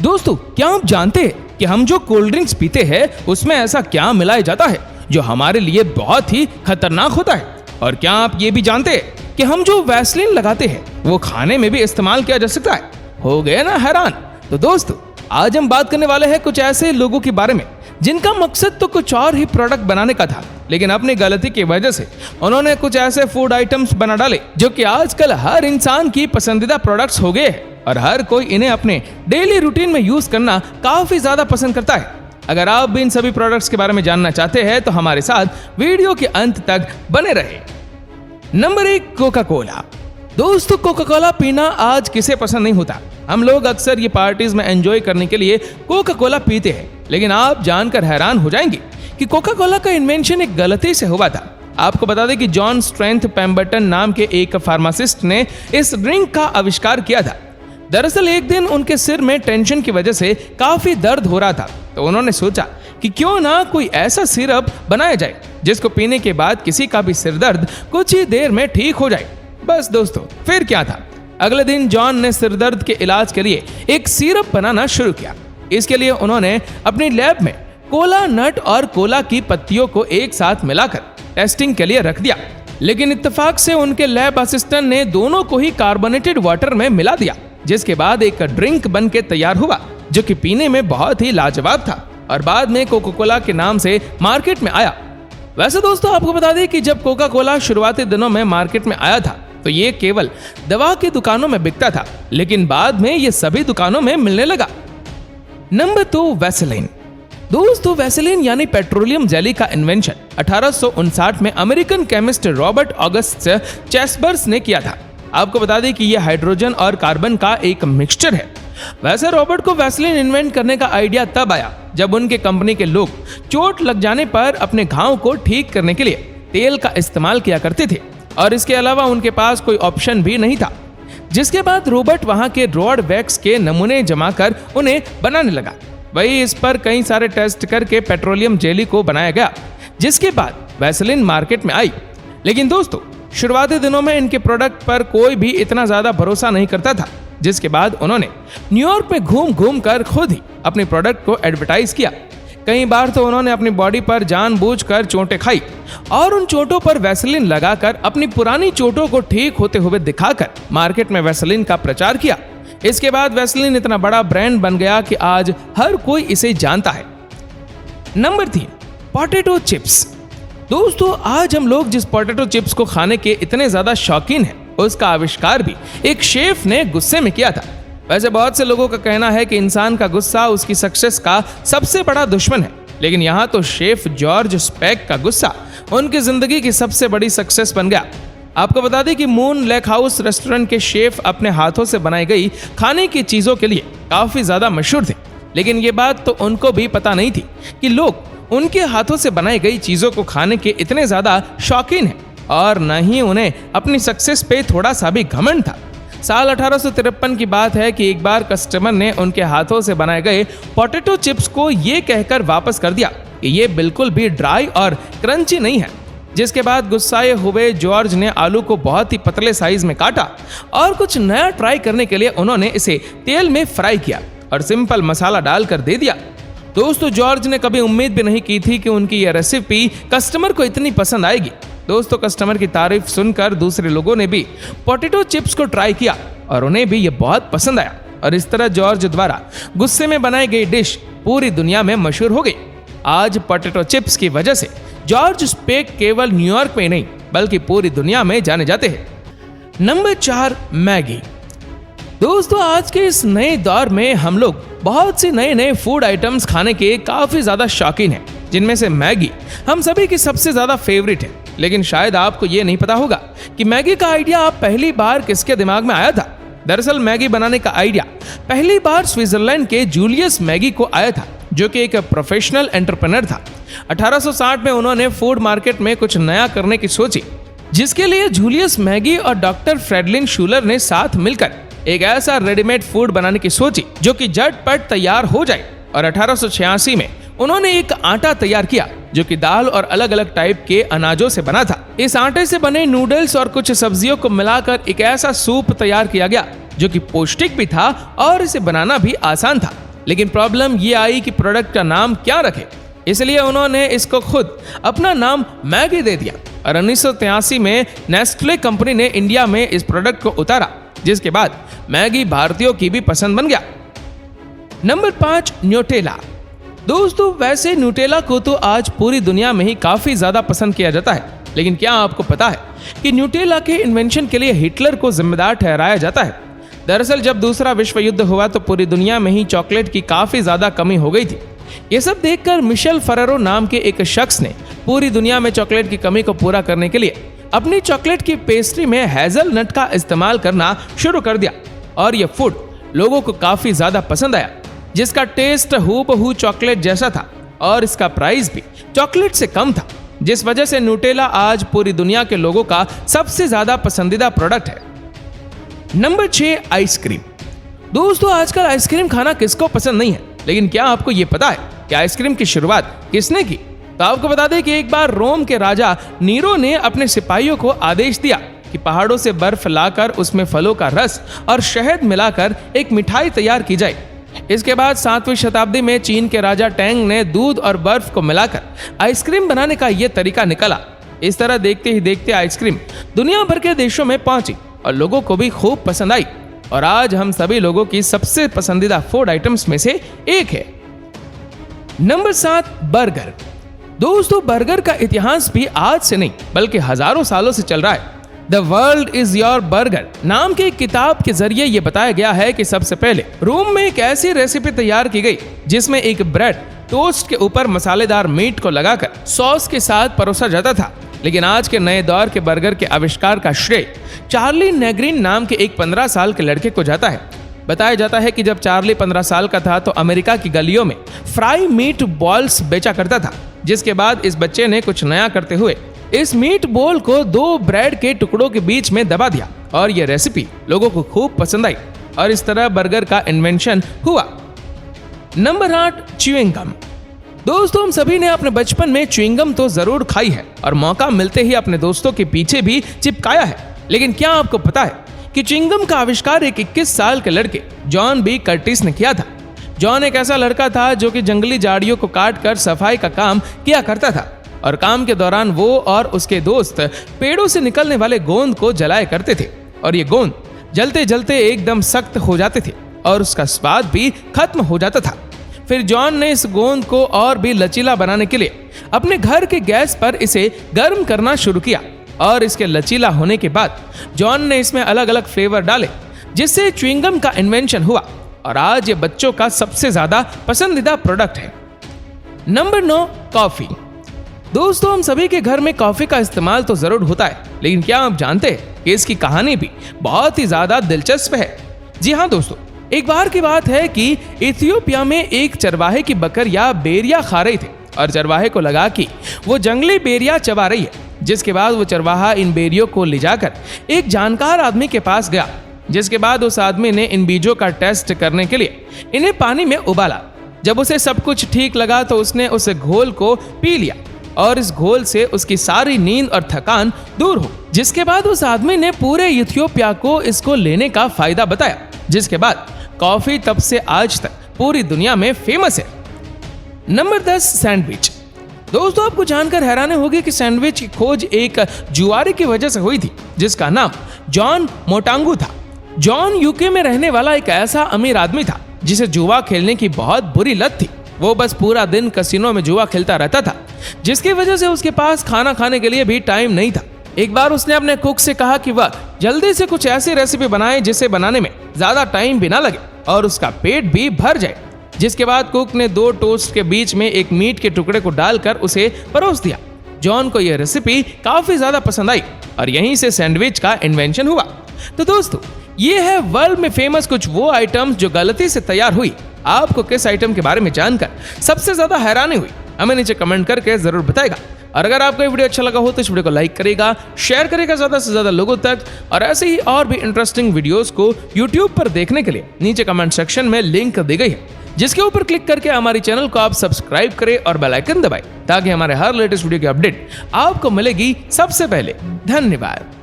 दोस्तों, क्या आप जानते हैं कि हम जो कोल्ड ड्रिंक्स पीते हैं उसमें ऐसा क्या मिलाया जाता है जो हमारे लिए बहुत ही खतरनाक होता है? और क्या आप ये भी जानते हैं कि हम जो वैसलीन लगाते हैं वो खाने में भी इस्तेमाल किया जा सकता है? हो गए ना हैरान? तो दोस्तों, आज हम बात करने वाले हैं कुछ ऐसे लोगों के बारे में जिनका मकसद तो कुछ और ही प्रोडक्ट बनाने का था, लेकिन अपनी गलती की वजह से उन्होंने कुछ ऐसे फूड आइटम्स बना डाले जो कि आजकल हर इंसान की पसंदीदा प्रोडक्ट्स हो गए हैं और हर कोई इन्हें अपने डेली रूटीन में यूज करना काफी ज्यादा पसंद करता है। अगर आप भी इन सभी प्रोडक्ट्स के बारे में जानना चाहते हैं तो हमारे साथ वीडियो के अंत तक बने रहे। Number 1, Coca Cola. दोस्तों, कोका कोला पीना आज किसे पसंद नहीं होता। हम लोग अक्सर ये पार्टीज में एंजॉय करने के लिए कोका कोला पीते हैं, लेकिन आप जानकर हैरान हो जाएंगे कि कोका कोला का इन्वेंशन एक गलती से हुआ था। आपको बता दें कि जॉन स्ट्रेंथ पेम्बरटन नाम के एक फार्मासिस्ट ने इस ड्रिंक का आविष्कार किया था। दरअसल एक दिन उनके सिर में टेंशन की वजह से काफी दर्द हो रहा था, तो उन्होंने सोचा कि क्यों ना कोई ऐसा सिरप बनाया जाए जिसको पीने के बाद किसी का भी सिर दर्द कुछ ही देर में ठीक हो जाए। बस दोस्तों, फिर क्या था, अगले दिन जॉन ने सिर दर्द के इलाज के लिए एक सिरप बनाना शुरू किया। इसके लिए उन्होंने अपनी लैब में कोला नट और कोला की पत्तियों को एक साथ मिलाकर टेस्टिंग के लिए रख दिया, लेकिन इत्तेफाक से उनके लैब असिस्टेंट ने दोनों को ही कार्बोनेटेड वाटर में मिला दिया, जिसके बाद एक ड्रिंक बन के तैयार हुआ जो कि पीने में बहुत ही लाजवाब था और बाद में कोका कोला के नाम से मार्केट में आया। वैसे दोस्तों, आपको बता दें कि जब कोका कोला शुरुआती दिनों में मार्केट में आया था तो ये केवल दवा की दुकानों में बिकता था, लेकिन बाद में ये सभी दुकानों में मिलने लगा। Number 2, Vaseline. दोस्तों, वैसलीन यानी पेट्रोलियम जेली का इन्वेंशन 1859 में अमेरिकन केमिस्ट रॉबर्ट ऑगस्ट चेसबर्स ने किया था। आपको बता दें कि यह हाइड्रोजन और कार्बन का एक मिक्सचर है। वैसे रॉबर्ट को वैसलीन इन्वेंट करने का आइडिया तब आया जब उनके कंपनी के लोग चोट लग जाने पर अपने घाव को ठीक करने के लिए तेल का इस्तेमाल किया करते थे और इसके अलावा उनके पास कोई ऑप्शन भी नहीं था। जिसके बाद रॉबर्ट वहां के रॉड वैक्स के नमूने जमा कर उन्हें बनाने लगा। वही इस पर कई सारे टेस्ट करके पेट्रोलियम जेली को बनाया गया, जिसके बाद वैसलीन मार्केट में आई। लेकिन दोस्तों, शुरुआती दिनों में इनके प्रोडक्ट पर कोई भी इतना ज्यादा भरोसा नहीं करता था, जिसके बाद उन्होंने न्यूयॉर्क में घूम घूम कर खुद ही अपने प्रोडक्ट को एडवर्टाइज किया। कई बार तो उन्होंने अपनी बॉडी पर जानबूझकर चोटें खाई और उन चोटों पर वैसलीन लगाकर अपनी पुरानी चोटों को ठीक होते हुए दिखाकर मार्केट में वैसलीन का प्रचार किया। इसके बाद वैसलीन इतना बड़ा ब्रांड बन गया कि आज हर कोई इसे जानता है। Number 3, potato chips. दोस्तों, आज हम लोग जिस पोटैटो चिप्स को खाने के इतने ज्यादा शौकीन हैं, उसका आविष्कार भी एक शेफ ने गुस्से में किया था। वैसे बहुत से लोगों का कहना है कि इंसान का गुस्सा उसकी सक्सेस का सबसे बड़ा दुश्मन है, लेकिन यहाँ तो शेफ जॉर्ज स्पेक का गुस्सा उनकी जिंदगी की सबसे बड़ी सक्सेस बन गया। आपको बता दें कि मून लेक हाउस रेस्टोरेंट के शेफ अपने हाथों से बनाई गई खाने की चीजों के लिए काफी ज्यादा मशहूर थे, लेकिन ये बात तो उनको भी पता नहीं थी कि लोग उनके हाथों से बनाई गई चीजों को खाने के इतने ज्यादा शौकीन हैं और न ही उन्हें अपनी सक्सेस पे थोड़ा सा भी घमंड था। साल 1853 की बात है कि एक बार कस्टमर ने उनके हाथों से बनाए गए पोटैटो चिप्स को ये कहकर वापस कर दिया कि ये बिल्कुल भी ड्राई और क्रंची नहीं है। जिसके बाद गुस्साए हुए जॉर्ज ने आलू को बहुत ही पतले साइज में काटा और कुछ नया ट्राई करने के लिए उन्होंने इसे तेल में फ्राई किया और सिंपल मसाला डालकर दे दिया। दोस्तों, जॉर्ज ने कभी उम्मीद भी नहीं की थी कि उनकी यह रेसिपी कस्टमर को इतनी पसंद आएगी। दोस्तों, कस्टमर की तारीफ सुनकर दूसरे लोगों ने भी पोटैटो चिप्स को ट्राई किया और उन्हें भी ये बहुत पसंद आया और इस तरह जॉर्ज द्वारा गुस्से में बनाई गई डिश पूरी दुनिया में मशहूर हो गई। आज पोटैटो चिप्स की वजह से जॉर्ज स्पेक केवल न्यूयॉर्क में नहीं बल्कि पूरी दुनिया में जाने जाते हैं। Number 4, Maggi. दोस्तों, आज के इस नए दौर में हम लोग बहुत से नए नए फूड आइटम्स खाने के काफी ज्यादा शौकीन हैं, जिनमें से मैगी हम सभी की सबसे ज्यादा फेवरेट है। लेकिन शायद आपको ये नहीं पता होगा कि मैगी का आइडिया आप पहली बार किसके दिमाग में आया था। दरअसल मैगी बनाने का आइडिया पहली बार स्विट्जरलैंड के जूलियस मैगी को आया था, जो कि एक प्रोफेशनल एंटरप्रेन्योर था। 1860 में उन्होंने फूड मार्केट में कुछ नया करने की सोची, जिसके लिए जूलियस मैगी और डॉक्टर फ्रेडलिन शूलर ने साथ मिलकर एक ऐसा रेडीमेड फूड बनाने की सोची जो कि झटपट तैयार हो जाए। और 1886 में उन्होंने एक आटा तैयार किया जो कि दाल और अलग अलग टाइप के अनाजों से बना था। इस आटे से बने नूडल्स और कुछ सब्जियों को मिलाकर एक ऐसा सूप तैयार किया गया जो कि पौष्टिक भी था और इसे बनाना भी आसान था। लेकिन प्रॉब्लम ये आई कि प्रोडक्ट का नाम क्या रखे, इसलिए उन्होंने इसको खुद अपना नाम मैगी दे दिया और 1983 में नेस्ले कंपनी ने इंडिया में इस प्रोडक्ट को उतारा, जिसके बाद मैगी भारतीयों की भी पसंद बन गया। Number 5, Nutella. दोस्तों वैसे न्यूटेला को तो आज पूरी दुनिया में ही काफी ज्यादा पसंद किया जाता है, लेकिन क्या आपको पता है कि न्यूटेला के इन्वेंशन के लिए हिटलर को जिम्मेदार ठहराया जाता है। दरअसल जब दूसरा विश्व युद्ध हुआ तो पूरी दुनिया में ही चॉकलेट की काफी ज्यादा कमी हो गई थी। ये सब देखकर मिशेल फरेरो नाम के एक शख्स ने पूरी दुनिया में चॉकलेट की कमी को पूरा करने के लिए अपनी चॉकलेट की पेस्ट्री में हेजलनट का इस्तेमाल करना शुरू कर दिया और ये फूड लोगों को काफी ज्यादा पसंद आया, जिसका टेस्ट हूबहू चॉकलेट जैसा था और इसका प्राइस भी चॉकलेट से कम था, जिस वजह से न्यूटेला आज पूरी दुनिया के लोगों का सबसे ज्यादा पसंदीदा प्रोडक्ट है। Number 6, ice cream. दोस्तों आजकल आइसक्रीम खाना किसको पसंद नहीं है, लेकिन क्या आपको ये पता है कि आइसक्रीम की शुरुआत किसने की? तो आपको बता दें कि एक बार रोम के राजा नीरो ने अपने सिपाहियों को आदेश दिया कि पहाड़ों से बर्फ लाकर उसमें फलों का रस और शहद मिलाकर एक मिठाई तैयार की जाए। इसके बाद 7वीं शताब्दी में चीन के राजा टैंग ने दूध और बर्फ को मिलाकर आइसक्रीम बनाने का यह तरीका निकाला। इस तरह देखते ही देखते आइसक्रीम दुनिया भर के देशों में पहुंची और लोगों को भी खूब पसंद आई और आज हम सभी लोगों की सबसे पसंदीदा फूड आइटम्स में से एक है। Number 7, burger. दोस्तों बर्गर का इतिहास भी आज से नहीं बल्कि हजारों सालों से चल रहा है। The world is your burger नाम की किताब के जरिए यह बताया गया है कि सबसे पहले रोम में एक ऐसी रेसिपी तैयार की गई जिसमें एक ब्रेड टोस्ट के ऊपर मसालेदार मीट को लगाकर सॉस के साथ परोसा जाता था। लेकिन आज के नए दौर के बर्गर के आविष्कार का श्रेय चार्ली नेग्रिन नाम के एक 15 साल के लड़के को जाता है। बताया जाता है कि जब चार्ली 15 साल का था तो अमेरिका की गलियों में फ्राई मीट बॉल्स बेचा करता था, जिसके बाद इस बच्चे ने कुछ नया करते हुए इस मीट बॉल को 2 ब्रेड के टुकड़ों के बीच में दबा दिया और यह रेसिपी लोगों को खूब पसंद आई और इस तरह बर्गर का इन्वेंशन हुआ। Number 8, chewing gum. दोस्तों हम सभी ने अपने बचपन में च्युइंग गम तो जरूर खाई है और मौका मिलते ही अपने दोस्तों के पीछे भी चिपकाया है, लेकिन क्या आपको पता है कि च्युइंग गम का आविष्कार एक 21 साल के लड़के जॉन बी कर्टिस ने किया था। जॉन एक ऐसा लड़का था जो कि जंगली झाड़ियों को काटकर सफाई का काम किया करता था और काम के दौरान वो और उसके दोस्त पेड़ों से निकलने वाले गोंद को जलाया करते थे और ये गोंद जलते जलते एकदम सख्त हो जाते थे और उसका स्वाद भी खत्म हो जाता था। फिर जॉन ने इस गोंद को और भी लचीला बनाने के लिए अपने घर के गैस पर इसे गर्म करना शुरू किया और इसके लचीला होने के बाद जॉन ने इसमें अलग अलग फ्लेवर डाले, जिससे च्युइंग गम का इन्वेंशन हुआ और आज ये बच्चों का सबसे ज्यादा पसंदीदा प्रोडक्ट है। Number 9, coffee. दोस्तों हम सभी के घर में कॉफी का इस्तेमाल तो जरूर होता है, लेकिन क्या आप जानते हैं कि इसकी कहानी भी बहुत ही ज्यादा दिलचस्प है? जी हाँ दोस्तों, एक बार की बात है कि इथियोपिया में एक चरवाहे की बकरियां बेरिया खा रही थी और चरवाहे को लगा कि वो जंगली बेरिया चबा रही है, जिसके बाद वो चरवाहा इन बेरियों को ले जाकर एक जानकार आदमी के पास गया, जिसके बाद उस आदमी ने इन बीजों का टेस्ट करने के लिए इन्हें पानी में उबाला। जब उसे सब कुछ ठीक लगा तो उसने उस घोल को पी लिया और इस घोल से उसकी सारी नींद और थकान दूर हो, जिसके बाद उस आदमी ने पूरे इथियोपिया को इसको लेने का फायदा बताया, जिसके बाद कॉफी तब से आज तक पूरी दुनिया में फेमस है। Number 10, sandwich. दोस्तों आपको जानकर हैरानी होगी कि सैंडविच की खोज एक जुआरी की वजह से हुई थी जिसका नाम जॉन मोटांगू था। जॉन यूके में रहने वाला एक ऐसा अमीर आदमी था जिसे जुआ खेलने की बहुत बुरी लत थी। वो बस पूरा दिन कसिनो में जुआ खेलता रहता था, जिसकी वजह से उसके पास खाना खाने के लिए भी टाइम नहीं था। एक बार उसने अपने कुक से कहा कि वह जल्दी से कुछ ऐसी रेसिपी बनाए जिसे बनाने में ज्यादा टाइम भी ना लगे और उसका पेट भी भर जाए। जिसके बाद कुक ने 2 टोस्ट के बीच में एक मीट के टुकड़े को डालकर उसे परोस दिया। जॉन को यह रेसिपी काफी ज्यादा पसंद आई और यहीं से सैंडविच का इन्वेंशन हुआ। तो दोस्तों ये है वर्ल्ड में फेमस कुछ वो आइटम्स जो गलती से तैयार हुई। आपको किस आइटम के बारे में जानकर सबसे ज्यादा हैरानी हुई हमें नीचे कमेंट करके जरूर बताएगा। और अगर आपको ये वीडियो अच्छा लगा हो तो इस वीडियो को लाइक करेगा, शेयर करेगा ज्यादा से ज्यादा लोगों तक। और ऐसे ही और भी इंटरेस्टिंग वीडियोस को YouTube पर देखने के लिए नीचे कमेंट सेक्शन में लिंक दी गई है, जिसके ऊपर क्लिक करके हमारे चैनल को आप सब्सक्राइब करें और बेल आइकन दबाएं ताकि हमारे हर लेटेस्ट वीडियो की अपडेट आपको मिलेगी सबसे पहले। धन्यवाद।